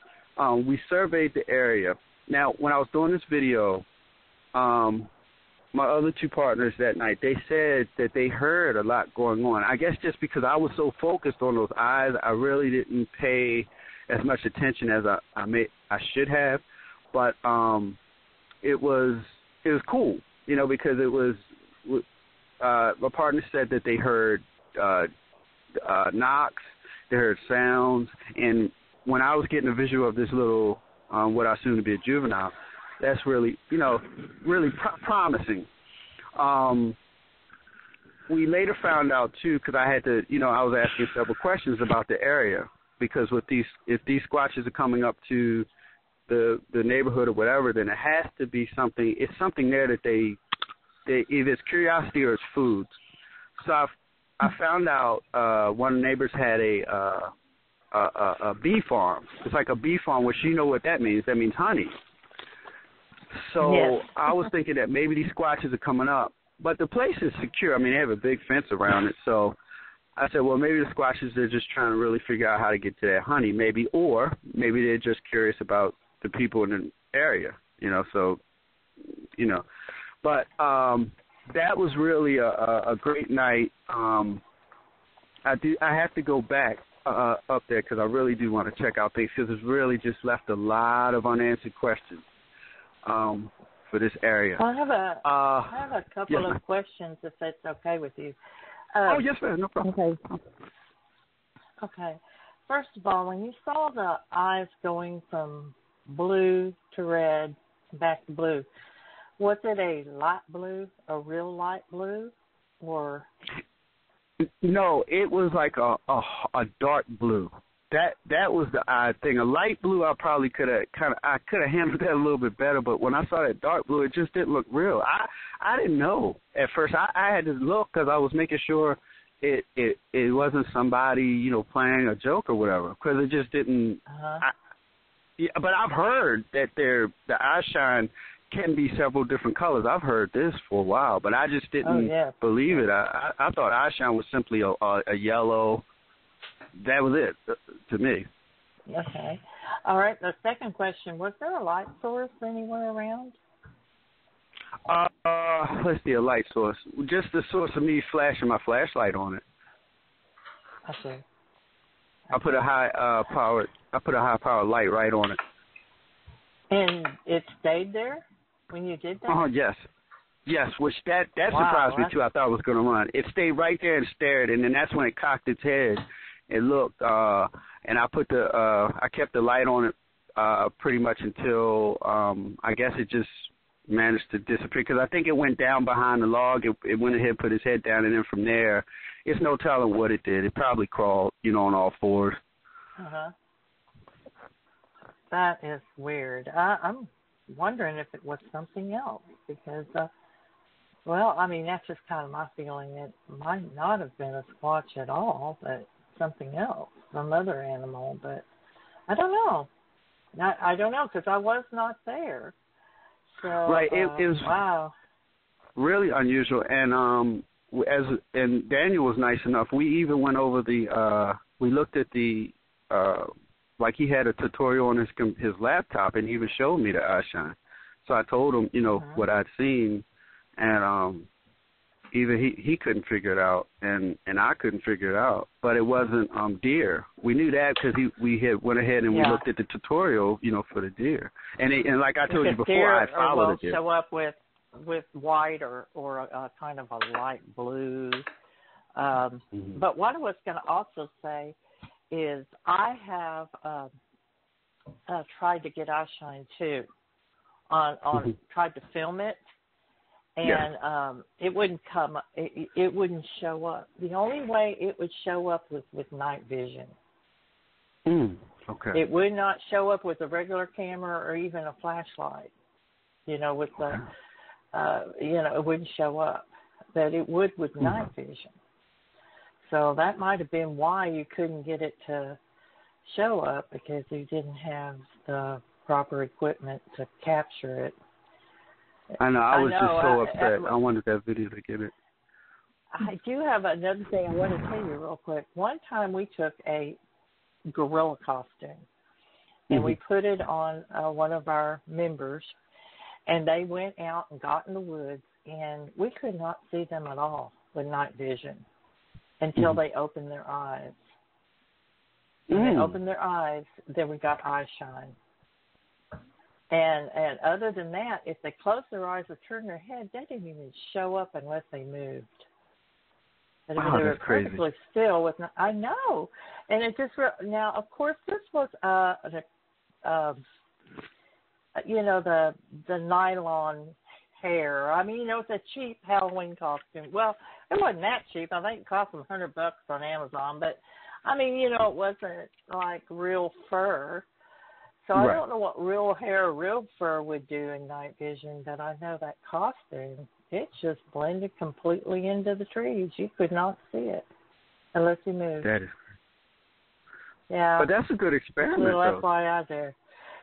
We surveyed the area. Now, when I was doing this video, my other two partners that night, they said that they heard a lot going on. I guess just because I was so focused on those eyes, I really didn't pay as much attention as I should have. But it was cool, because it was. My partner said that they heard knocks, they heard sounds, and when I was getting a visual of this little, what I assume to be a juvenile, that's really, really promising. We later found out too, because I had to, I was asking several questions about the area, because if these squatches are coming up to the neighborhood or whatever, then it has to be something. It's something there that they either it's curiosity or it's food. So I found out one of the neighbors had a bee farm. It's like a bee farm, which you know what that means. That means honey. So yes. I was thinking that maybe these squatches are coming up. But the place is secure. I mean, they have a big fence around it. So I said, well, maybe the squatches, they're just trying to really figure out how to get to that honey, maybe. Or maybe they're just curious about the people in the area, But that was really a great night. I have to go back up there, because I really do want to check out things, because it's really just left a lot of unanswered questions for this area. Well, I have a couple of questions, if that's okay with you. Oh, yes, ma'am. No problem. Okay. first of all, when you saw the eyes going from blue to red, back to blue, was it a light blue, a real light blue, or? No, it was like a dark blue. That was the odd thing. A light blue, I probably could have handled that a little bit better. But when I saw that dark blue, it just didn't look real. I didn't know at first. I had to look because I was making sure it wasn't somebody playing a joke or whatever, because it just didn't. But I've heard that the eye shine can be several different colors. I've heard this for a while, but I just didn't believe it. I thought eye shine was simply a yellow. That was it to me. Okay. All right. The second question, was there a light source anywhere around? Let's see, a light source. Just the source of me flashing my flashlight on it. Okay. I put a high powered light right on it. And it stayed there when you did that? Oh, yes. Yes, which that surprised me too. I thought it was going to run. It stayed right there and stared, and then that's when it cocked its head. It looked, and I kept the light on it pretty much until I guess it just managed to disappear, because I think it went down behind the log. It went ahead, put its head down, and then from there, it's no telling what it did. It probably crawled, on all fours. That is weird. I'm wondering if it was something else, because, that's just kind of my feeling. It might not have been a squatch at all, but something else, some other animal. But I don't know. I don't know, because I was not there. So, right, it was really unusual, and and Daniel was nice enough. We even went over we looked at like he had a tutorial on his laptop, and he even showed me the eye shine. So I told him, what I'd seen, and even he couldn't figure it out, and I couldn't figure it out. But it wasn't deer. We knew that because we had went ahead and we looked at the tutorial, for the deer. And like I told you before, I followed the deer. Show up with white or a kind of a light blue. But what I was going to also say is I have tried to get eye shine too. Tried to film it, and it wouldn't come. It wouldn't show up. The only way it would show up was with night vision. Okay. It would not show up with a regular camera or even a flashlight. With the, it wouldn't show up. But it would with night vision. So that might have been why you couldn't get it to show up, because you didn't have the proper equipment to capture it. I know. I was just so upset. I wanted that video to get it. I do have another thing I want to tell you real quick. One time we took a gorilla costume, and we put it on one of our members, and they went out and got in the woods, and we could not see them at all with night vision until they opened their eyes. When they opened their eyes, then we got eye shine. And other than that, if they closed their eyes or turned their head, they didn't even show up unless they moved. And they were perfectly still with. I know, and it just now. Of course, this was the nylon hair. I mean, it's a cheap Halloween costume. Well, it wasn't that cheap. I think it cost them $100 on Amazon, but I mean, it wasn't like real fur. So I don't know what real hair or real fur would do in night vision, but I know that costume, it just blended completely into the trees. You could not see it unless you moved. That is great. Yeah. But that's a good experiment, though. though. FYI there.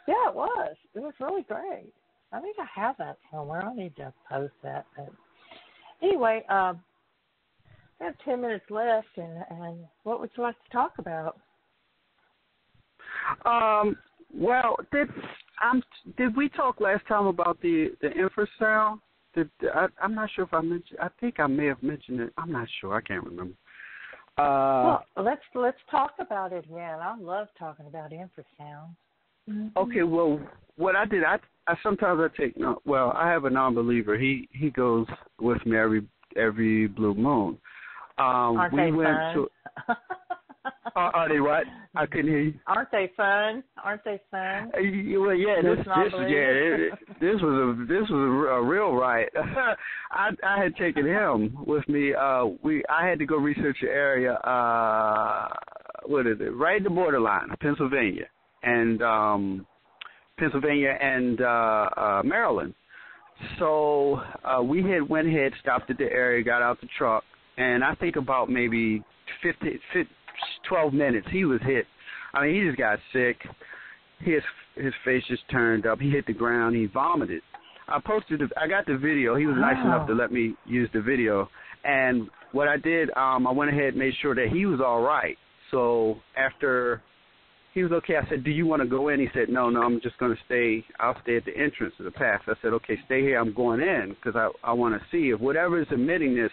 Yeah, it was. It was really great. I think I have that somewhere. I need to post that. But anyway, we have 10 minutes left, and what would you like to talk about? Well, did we talk last time about the infrasound? I'm not sure if I mentioned. I think I may have mentioned it. I'm not sure. I can't remember. Well, let's talk about it again. I love talking about infrasound. Okay. Well, what I did, I sometimes I take. Well, I have a non-believer. He goes with me every blue moon. Aren't they fun? Are they what? I couldn't hear you. Aren't they fun? Aren't they fun? Well, yeah, this was a real riot. I had taken him with me. I had to go research the area. What is it? Right at the borderline, Pennsylvania and Maryland. So we went ahead, stopped at the area, got out the truck, and I think about maybe 12 minutes he was hit. I mean, he just got sick. His face just turned up. He hit the ground. He vomited. I got the video. He was nice enough to let me use the video. And what I did, I went ahead and made sure that he was all right. So after he was okay, I said, do you want to go in? He said, no, I'm just going to stay. I'll stay at the entrance of the pass. I said, okay, stay here. I'm going in because I want to see if whatever is emitting this,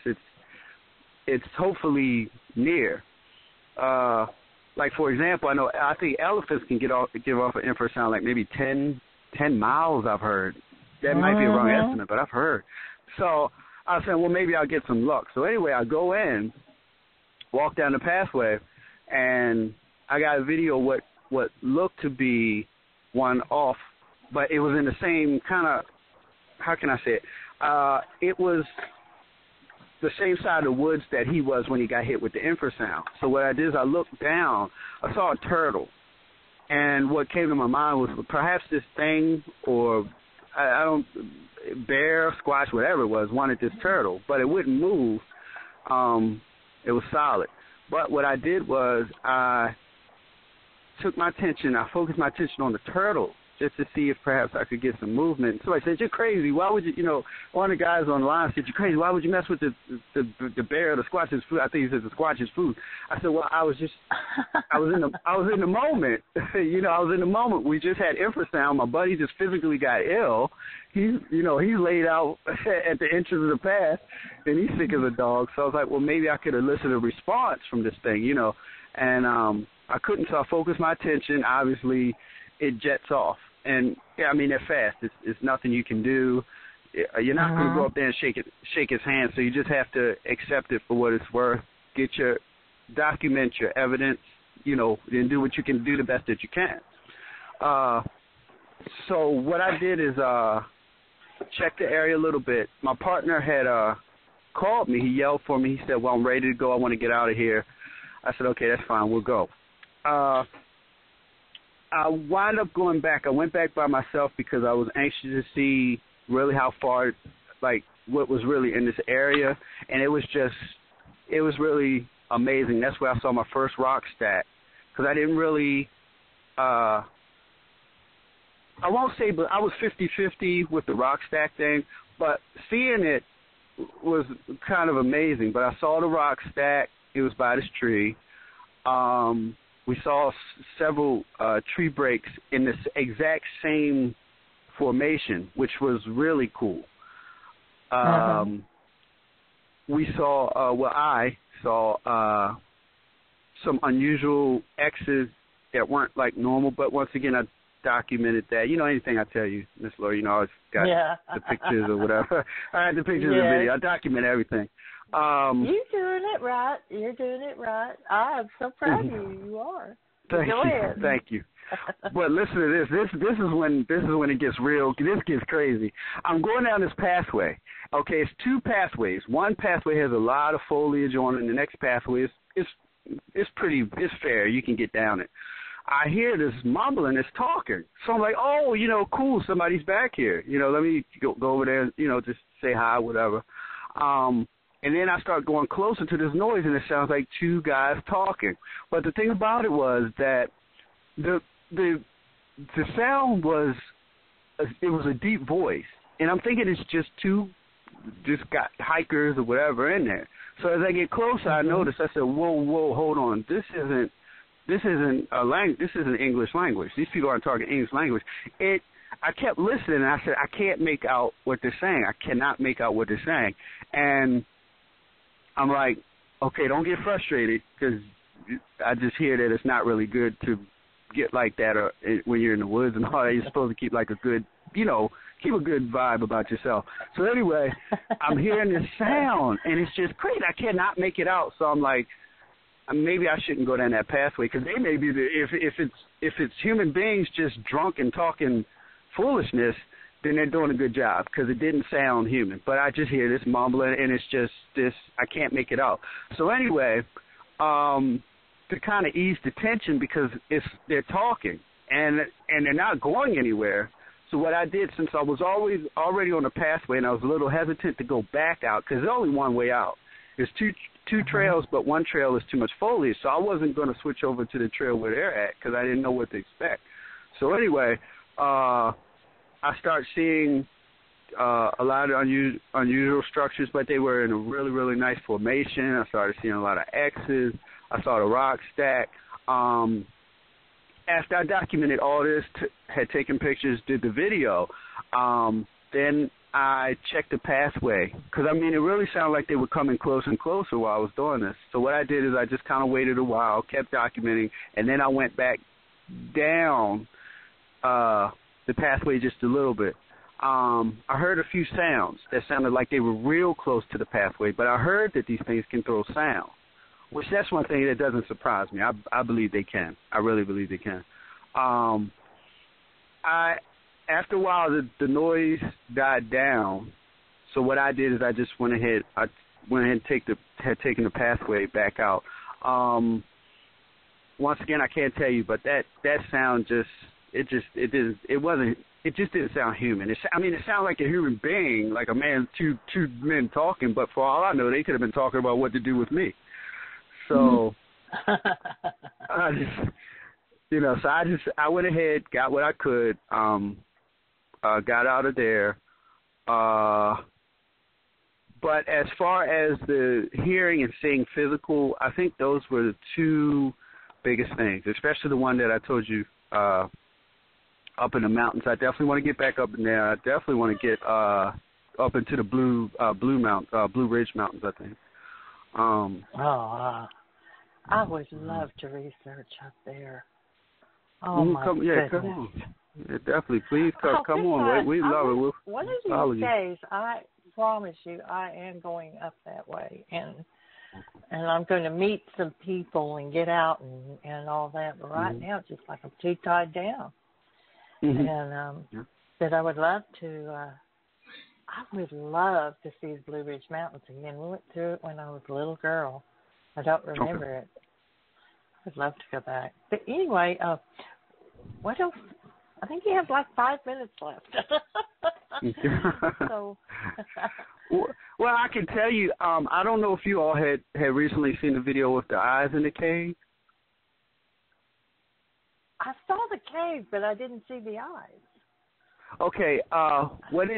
it's hopefully near. Like, for example, I think elephants can give off an infrasound like maybe 10 miles, I've heard. That might be a wrong estimate, but I've heard. So I said, well, maybe I'll get some luck. So anyway, I go in, walk down the pathway, and I got a video what looked to be one off, but it was in the same kind of, how can I say it? It was the same side of the woods that he was when he got hit with the infrasound. So what I did is I looked down, I saw a turtle, and what came to my mind was perhaps this thing, or bear, squash, whatever it was, wanted this turtle, but it wouldn't move. It was solid. But what I did was I focused my attention on the turtle just to see if perhaps I could get some movement. Somebody said, you're crazy. Why would you, one of the guys on the line said, you're crazy. Why would you mess with the bear or the squatch's food? I think he said the squatch's food. I said, well, I was in the moment. I was in the moment. We just had infrasound. My buddy just physically got ill. He's laid out at the entrance of the path, and he's sick as a dog. So I was like, well, maybe I could elicit a response from this thing, and I couldn't, so I focused my attention. Obviously, it jets off. And, yeah, I mean, they're fast. It's nothing you can do. You're not going to go up there and shake his hand, so you just have to accept it for what it's worth, document your evidence, and do what you can do the best that you can. So what I did is check the area a little bit. My partner had called me. He yelled for me. He said, well, I'm ready to go. I want to get out of here. I said, okay, that's fine. We'll go. I wound up going back. I went back by myself because I was anxious to see really how far, like, what was really in this area. And it was really amazing. That's where I saw my first rock stack. Because I didn't really, I won't say, but I was 50-50 with the rock stack thing. But seeing it was kind of amazing. But I saw the rock stack. It was by this tree. We saw several tree breaks in this exact same formation, which was really cool. We saw, I saw some unusual X's that weren't like normal, but once again, I documented that. Anything I tell you, Miss Laura, I always got the pictures or whatever. I had the pictures of the video. I document everything. You're doing it right. I'm so proud of you. You are. Go ahead. Thank you. But listen to this. This is when it gets real. This gets crazy. I'm going down this pathway. Okay, it's two pathways. One pathway has a lot of foliage on it, and the next pathway is fair. You can get down it. I hear this mumbling, this talking. So I'm like, oh, cool, somebody's back here. Let me go over there and, just say hi, whatever. And then I start going closer to this noise, and it sounds like two guys talking. But the thing about it was that the sound was a deep voice, and I'm thinking it's just got hikers or whatever in there. So as I get closer, I notice. I said, whoa, hold on. This isn't a language. This isn't English language. These people aren't talking English language. I kept listening, and I said, I can't make out what they're saying. I cannot make out what they're saying, and I'm like, okay, don't get frustrated, because I just hear that it's not really good to get like that or when you're in the woods and all that. You're supposed to keep like a good, keep a good vibe about yourself. So anyway, I'm hearing this sound, and it's just crazy. I cannot make it out. So I'm like, maybe I shouldn't go down that pathway, because they may be if it's human beings just drunk and talking foolishness, then they're doing a good job, because it didn't sound human. But I just hear this mumbling, and it's just this, I can't make it out. So anyway, to kind of ease the tension, because they're talking and they're not going anywhere. So what I did, since I was already on the pathway and I was a little hesitant to go back out, because there's only one way out. There's two trails, but one trail is too much foliage, so I wasn't going to switch over to the trail where they're at, because I didn't know what to expect. So anyway, I start seeing a lot of unusual structures, but they were in a really, really nice formation. I started seeing a lot of X's. I saw the rock stack. After I documented all this, had taken pictures, did the video, then I checked the pathway, because, I mean, it really sounded like they were coming closer and closer while I was doing this. So what I did is I just kind of waited a while, kept documenting, and then I went back down the pathway just a little bit. I heard a few sounds that sounded like they were real close to the pathway, but I heard that these things can throw sound, which that's one thing that doesn't surprise me. I believe they can. I really believe they can. After a while, the noise died down. So what I did is I just went ahead. I went ahead and had taken the pathway back out. Once again, I can't tell you, but that sound it just didn't sound human. It sounded like a human being, like a man, two men talking. But for all I know, they could have been talking about what to do with me. So I went ahead, got what I could, got out of there. But as far as the hearing and seeing physical, I think those were the two biggest things, especially the one that I told you up in the mountains. I definitely want to get back up in there. I definitely want to get up into the Blue Ridge Mountains, I think. I would love to research up there. Oh, my goodness. Come on. Yeah, definitely. Please come on. We love it. One of these days, I promise you, I am going up that way. And I'm going to meet some people and get out and all that. But right now, it's just like I'm too tied down. And but I would love to see the Blue Ridge Mountains again. We went through it when I was a little girl. I don't remember it. I'd love to go back. But anyway, what else? I think you have like 5 minutes left. So. Well, I can tell you, I don't know if you all had recently seen the video with the eyes in the cave. I saw the cave, but I didn't see the eyes. Okay, what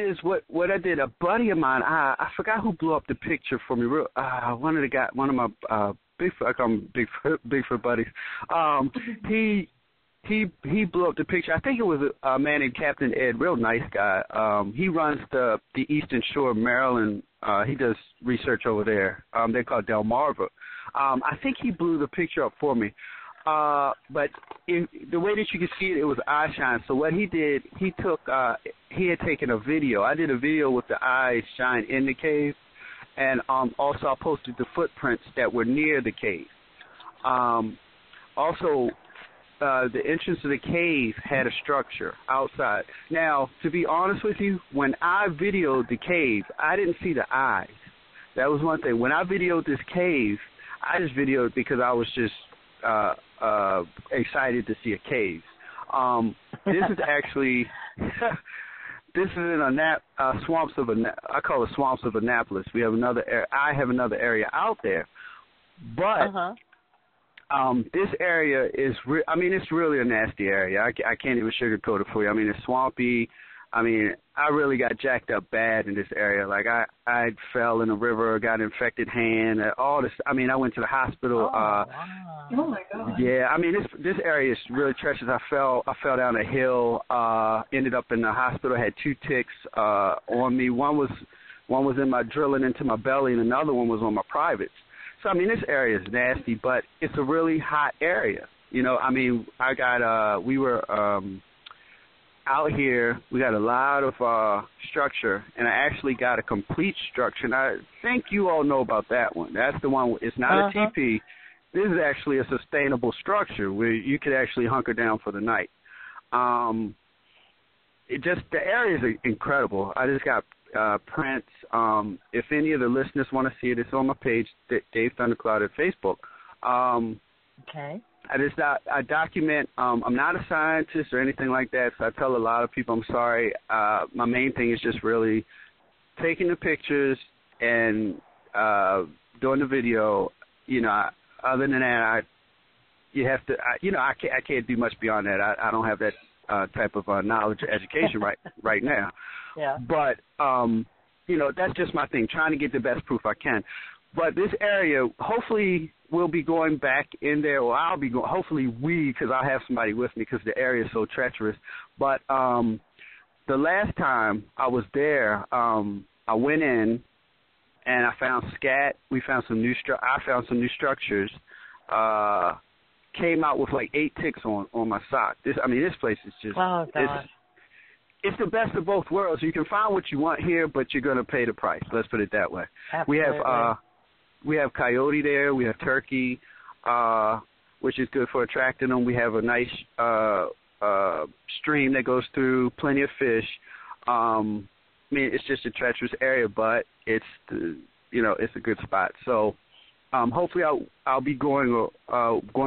I did, a buddy of mine, I forgot who blew up the picture for me. One of my Bigfoot, I call him Bigfoot buddies. He blew up the picture. I think it was a man named Captain Ed, real nice guy. He runs the Eastern Shore of Maryland. He does research over there. They're called Delmarva. I think he blew the picture up for me. But the way that you can see it, it was eye shine. So what he did, he had taken a video. I did a video with the eyes shine in the cave, and also I posted the footprints that were near the cave. Also, the entrance to the cave had a structure outside. Now, to be honest with you, when I videoed the cave, I didn't see the eyes. That was one thing. When I videoed this cave, I just videoed because I was just excited to see a cave. This is actually this is in swamps of I call it swamps of Annapolis. We have I have another area out there, but this area is it's really a nasty area. I can't even sugarcoat it for you. I mean, it's swampy. I mean, I really got jacked up bad in this area. Like I fell in a river, got an infected hand, all this. I mean, I went to the hospital. Oh my God. Yeah, I mean, this area is really treacherous. I fell down a hill. Ended up in the hospital. Had 2 ticks on me. One was in my drilling into my belly, and another one was on my privates. So I mean, this area is nasty, but it's a really hot area. You know, I mean, we were out here, we got a lot of structure, and I actually got a complete structure, and I think you all know about that one. That's the one, it's not a TP, this is actually a sustainable structure where you could actually hunker down for the night. The area is incredible. I just got prints. If any of the listeners want to see it, it's on my page, Dave Thundercloud at Facebook. Okay. I document. I'm not a scientist or anything like that, so I tell a lot of people I'm sorry. My main thing is just really taking the pictures and doing the video. Other than that, I can't do much beyond that. I don't have that type of knowledge or education right now. Yeah. But that's just my thing, trying to get the best proof I can. But this area, hopefully, we'll be going back in there, or I'll be going. Hopefully, because I'll have somebody with me because the area is so treacherous. But the last time I was there, I went in and I found scat. We found some new. I found some new structures. Came out with like 8 ticks on my sock. This place is just. Oh God. It's the best of both worlds. You can find what you want here, but you're going to pay the price. Let's put it that way. Absolutely. We have coyote there. We have turkey, which is good for attracting them. We have a nice stream that goes through, plenty of fish. It's just a treacherous area, but it's a good spot. So hopefully I'll be going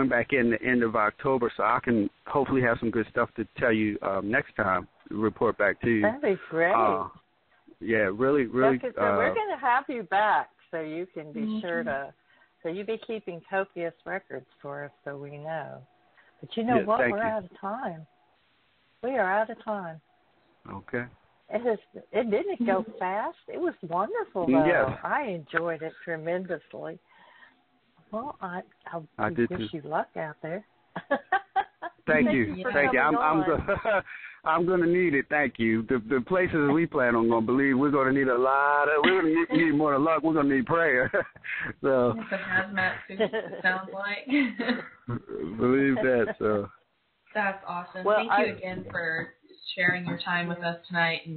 back in the end of October, so I can hopefully have some good stuff to tell you next time. Report back to you. That'd be great. Yeah, really. So we're going to have you back, so you can be sure to. So you'll be keeping copious records for us, so we know. But you know what? We're out of time. We are out of time. Okay. It didn't go fast. It was wonderful, though. Yes. I enjoyed it tremendously. Well, I wish you luck out there. Thank you. I'm going to need it. Thank you. The places we plan on going to believe we're going to need we're going to need more than luck. We're going to need prayer. So. It's a hazmat suit, it sounds like. Believe that. So. That's awesome. Well, Thank you again for sharing your time with us tonight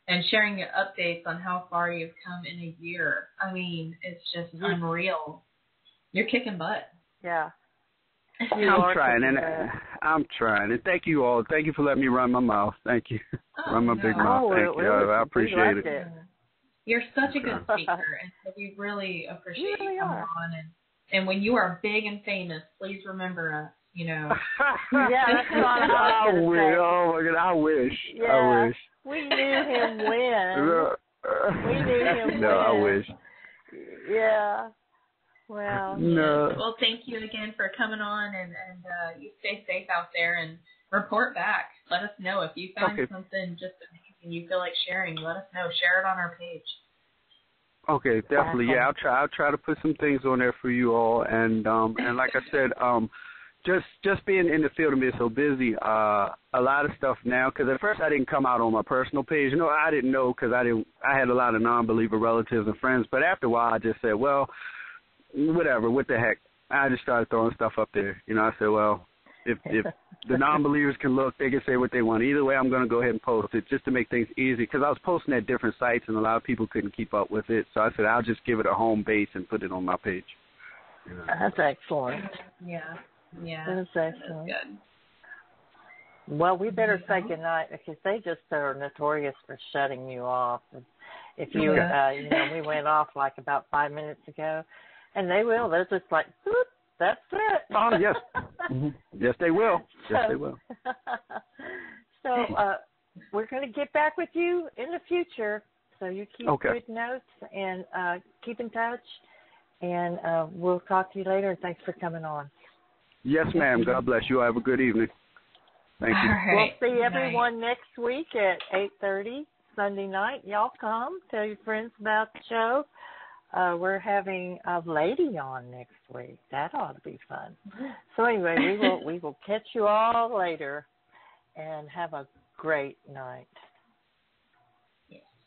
and sharing your updates on how far you've come in a year. I mean, it's just unreal. You're kicking butt. Yeah. I'm trying, and thank you all. Thank you for letting me run my mouth. Thank you. Run my big mouth. Thank you. I appreciate it. You're such a good speaker, and so we really appreciate you coming on. And when you are big and famous, please remember us. Yeah, that's what I was wish. say. Oh my God, I wish. Yeah, I wish. We knew him when. No, I wish. Yeah. Well. No. Yes. Well, thank you again for coming on, and you stay safe out there and report back. Let us know if you find something just amazing you feel like sharing. Let us know. Share it on our page. Okay, definitely. Yeah, I'll try to put some things on there for you all, and like I said, just being in the field and being so busy, a lot of stuff now. Because at first I didn't come out on my personal page. I didn't know because I had a lot of non-believer relatives and friends. But after a while, I just said, well, whatever, what the heck. I just started throwing stuff up there. I said, well, if the non-believers can look, they can say what they want. Either way, I'm going to go ahead and post it just to make things easy. Because I was posting at different sites and a lot of people couldn't keep up with it. So I said, I'll just give it a home base and put it on my page. That's excellent. Yeah. That's excellent. That's good. Well, we better say goodnight because they just are notorious for shutting you off. If you, we went off like about 5 minutes ago, and they will. They're just like, boop, that's it. Oh, yes. Mm-hmm. Yes, they will. Yes, they will. So we're going to get back with you in the future. So you keep good notes and keep in touch, and we'll talk to you later. And thanks for coming on. Yes, ma'am. God bless you. Have a good evening. Thank you. Right. We'll see everyone next week at 8:30 Sunday night. Y'all come. Tell your friends about the show. We're having a lady on next week. That ought to be fun. So anyway, we will catch you all later, and have a great night.